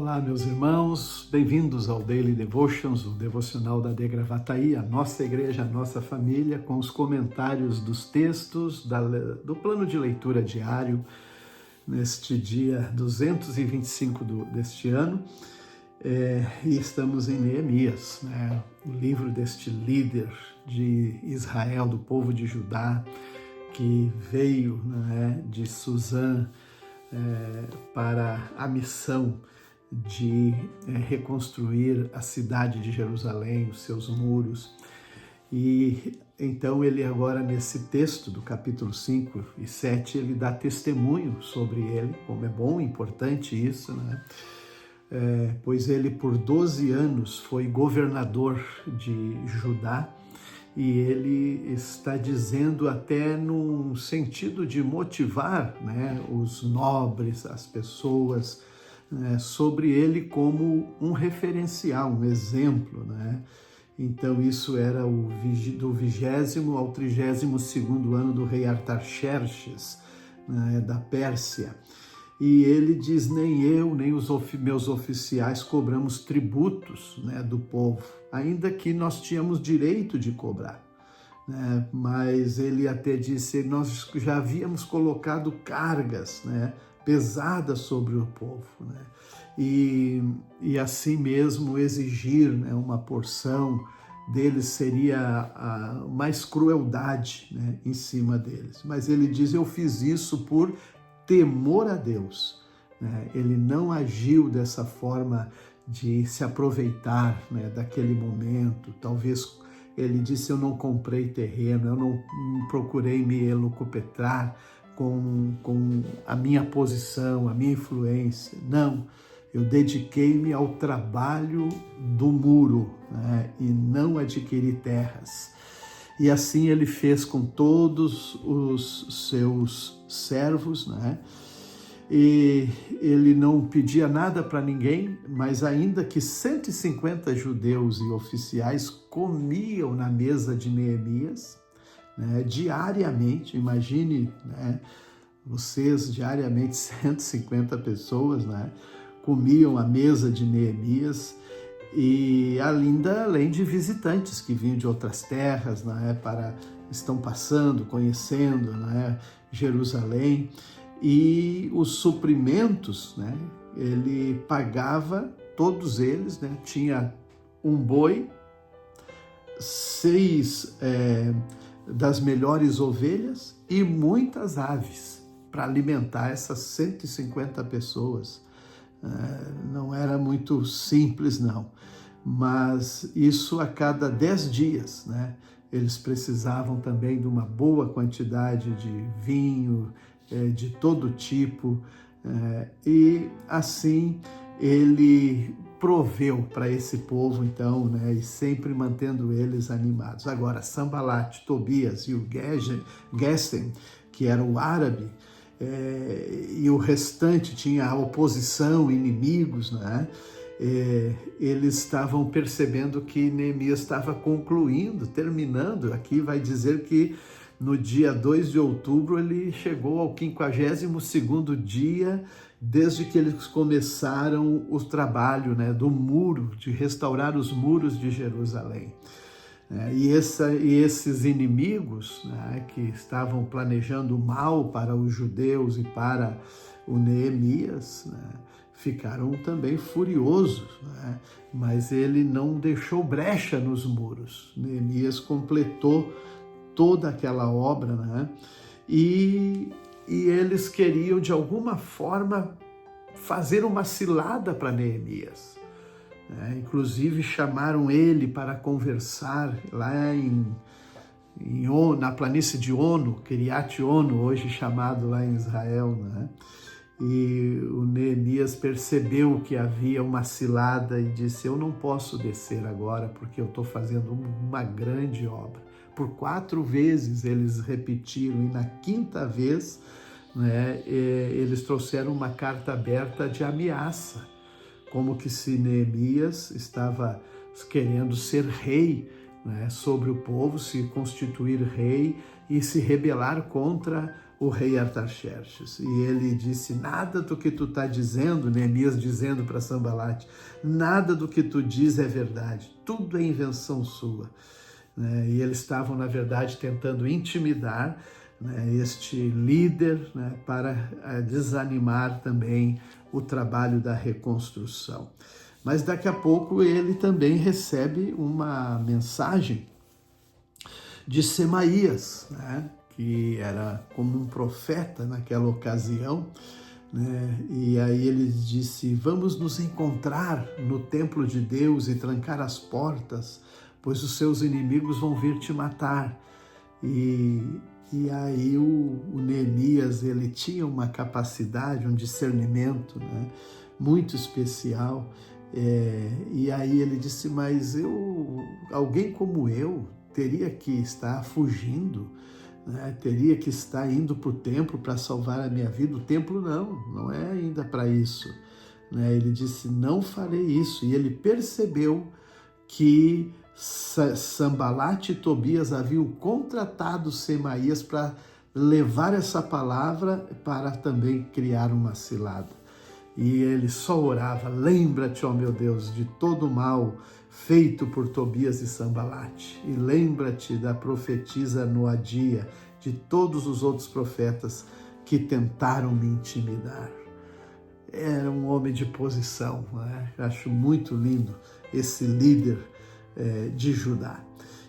Olá, meus irmãos, bem-vindos ao Daily Devotions, o devocional da De Gravataí, a nossa igreja, a nossa família, com os comentários dos textos do plano de leitura diário, neste dia 225 deste ano. E estamos em Neemias, né? O livro deste líder de Israel, do povo de Judá, que veio, né, de Suzã para a missão de reconstruir a cidade de Jerusalém, os seus muros. E então ele agora, nesse texto do capítulo 5 e 7, ele dá testemunho sobre ele, como é bom e importante isso, né? Pois ele por 12 anos foi governador de Judá, e ele está dizendo até num sentido de motivar, né, os nobres, as pessoas, né, sobre ele como um referencial, um exemplo, né? Então isso era do 20º ao 32º ano do rei Artaxerxes, né, da Pérsia. E ele diz: nem eu, nem os meus oficiais cobramos tributos, né, do povo, ainda que nós tínhamos direito de cobrar, né? Mas ele até disse: nós já havíamos colocado cargas, né, pesadas sobre o povo, né? E assim mesmo exigir, né, uma porção deles seria mais crueldade, né, em cima deles. Mas ele diz: eu fiz isso por temor a Deus, né? Ele não agiu dessa forma de se aproveitar, né, daquele momento. Talvez ele disse: eu não comprei terreno, eu não procurei me elucupetrar com a minha posição, a minha influência. Não, eu dediquei-me ao trabalho do muro, né, e não adquiri terras. E assim ele fez com todos os seus servos, né? E ele não pedia nada para ninguém, mas ainda que 150 judeus e oficiais comiam na mesa de Neemias, né, diariamente. Imagine, né, vocês diariamente 150 pessoas, né, comiam à mesa de Neemias. E além de visitantes que vinham de outras terras, né, estão passando, conhecendo, né, Jerusalém. E os suprimentos, né, ele pagava todos eles, né, tinha um boi, 6 das melhores ovelhas e muitas aves para alimentar essas 150 pessoas. Não era muito simples, não, mas isso a cada 10 dias, né? Eles precisavam também de uma boa quantidade de vinho, de todo tipo, e assim ele proveu para esse povo, então, né, e sempre mantendo eles animados. Agora, Sanbalat, Tobias e o Gesem, que era o árabe, e o restante tinha a oposição, inimigos, né? Eles estavam percebendo que Neemias estava terminando. Aqui vai dizer que no dia 2 de outubro ele chegou ao 52º dia desde que eles começaram o trabalho, né, do muro, de restaurar os muros de Jerusalém. E esses inimigos, né, que estavam planejando mal para os judeus e para o Neemias, né, ficaram também furiosos, né? Mas ele não deixou brecha nos muros. Neemias completou toda aquela obra, né? E eles queriam, de alguma forma, fazer uma cilada para Neemias. Inclusive chamaram ele para conversar lá na planície de Ono, Kiriat Ono, hoje chamado lá em Israel, né? E o Neemias percebeu que havia uma cilada e disse: eu não posso descer agora porque eu estou fazendo uma grande obra. Por 4 vezes eles repetiram, e na 5ª vez, né, eles trouxeram uma carta aberta de ameaça, como que se Neemias estava querendo ser rei né, sobre o povo, se constituir rei e se rebelar contra o rei Artaxerxes. E ele disse: nada do que tu está dizendo, Neemias dizendo para Sanbalate, nada do que tu diz é verdade, tudo é invenção sua. E eles estavam, na verdade, tentando intimidar, este líder, para desanimar também o trabalho da reconstrução. Mas daqui a pouco ele também recebe uma mensagem de Semaías, que era como um profeta naquela ocasião, e aí ele disse: vamos nos encontrar no templo de Deus e trancar as portas, pois os seus inimigos vão vir te matar. E aí o Neemias, ele tinha uma capacidade, um discernimento, muito especial, e aí ele disse: mas alguém como eu teria que estar fugindo, teria que estar indo para o templo para salvar a minha vida. O templo não é ainda para isso. Ele disse: não farei isso. E ele percebeu que Sanbalate e Tobias haviam contratado Semaías para levar essa palavra para também criar uma cilada. E ele só orava: lembra-te, ó meu Deus, de todo o mal feito por Tobias e Sanbalate, e lembra-te da profetisa Noadia, de todos os outros profetas que tentaram me intimidar. Era um homem de posição, Acho muito lindo esse líder de Judá.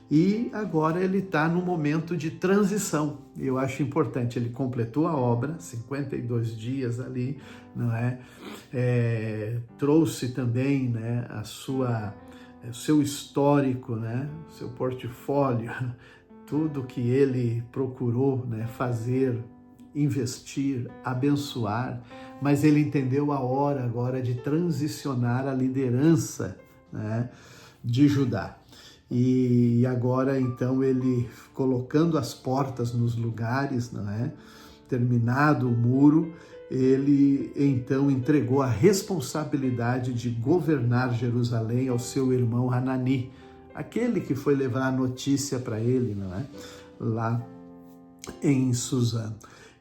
E agora ele está no momento de transição. Eu acho importante, ele completou a obra, 52 dias ali, trouxe também, o seu histórico, seu portfólio, tudo que ele procurou, fazer, investir, abençoar, mas ele entendeu a hora agora de transicionar a liderança, de Judá. E agora, então, ele colocando as portas nos lugares, terminado o muro, ele então entregou a responsabilidade de governar Jerusalém ao seu irmão Hanani, aquele que foi levar a notícia para ele, lá em Suzã.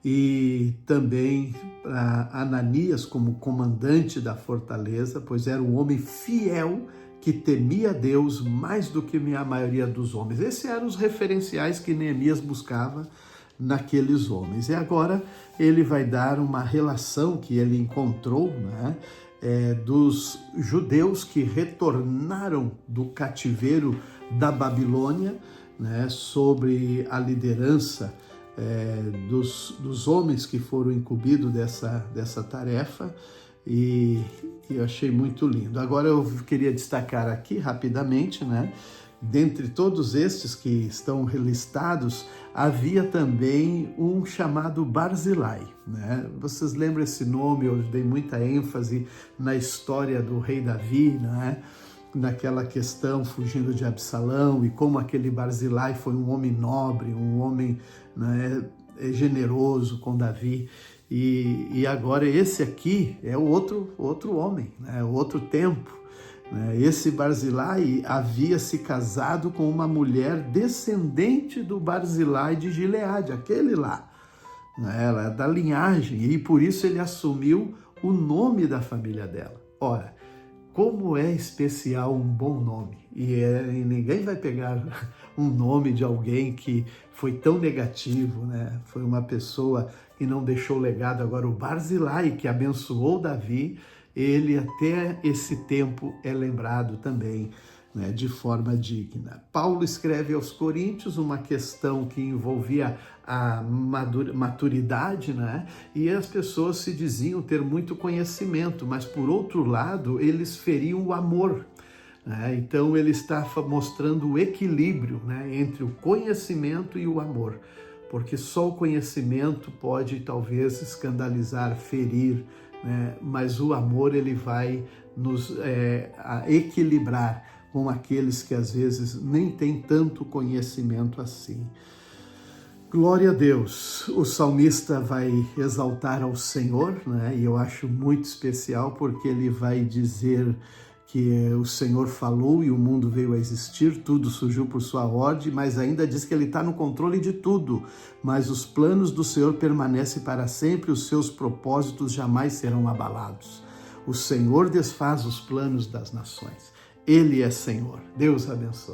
E também a Ananias como comandante da fortaleza, pois era um homem fiel que temia Deus mais do que a maioria dos homens. Esses eram os referenciais que Neemias buscava naqueles homens. E agora ele vai dar uma relação que ele encontrou, dos judeus que retornaram do cativeiro da Babilônia, sobre a liderança dos homens que foram incumbidos dessa tarefa, e eu achei muito lindo. Agora eu queria destacar aqui rapidamente, dentre todos estes que estão listados, havia também um chamado Barzilai, Vocês lembram esse nome? Eu dei muita ênfase na história do rei Davi, naquela questão fugindo de Absalão, e como aquele Barzilai foi um homem nobre, um homem generoso com Davi. E agora esse aqui é o outro homem, o outro tempo. Esse Barzilai havia se casado com uma mulher descendente do Barzilai de Gileade, aquele lá. Ela é da linhagem, e por isso ele assumiu o nome da família dela. Ora, como é especial um bom nome. E ninguém vai pegar um nome de alguém que foi tão negativo, Foi uma pessoa que não deixou legado. Agora o Barzilai, que abençoou Davi, ele até esse tempo é lembrado também, de forma digna. Paulo escreve aos Coríntios uma questão que envolvia a maturidade, e as pessoas se diziam ter muito conhecimento, mas por outro lado eles feriam o amor. Então ele está mostrando o equilíbrio, entre o conhecimento e o amor, porque só o conhecimento pode talvez escandalizar, ferir, mas o amor ele vai nos equilibrar com aqueles que às vezes nem têm tanto conhecimento assim. Glória a Deus! O salmista vai exaltar ao Senhor, e eu acho muito especial porque ele vai dizer que o Senhor falou e o mundo veio a existir, tudo surgiu por sua ordem, mas ainda diz que Ele está no controle de tudo. Mas os planos do Senhor permanecem para sempre, os seus propósitos jamais serão abalados. O Senhor desfaz os planos das nações. Ele é Senhor. Deus abençoe.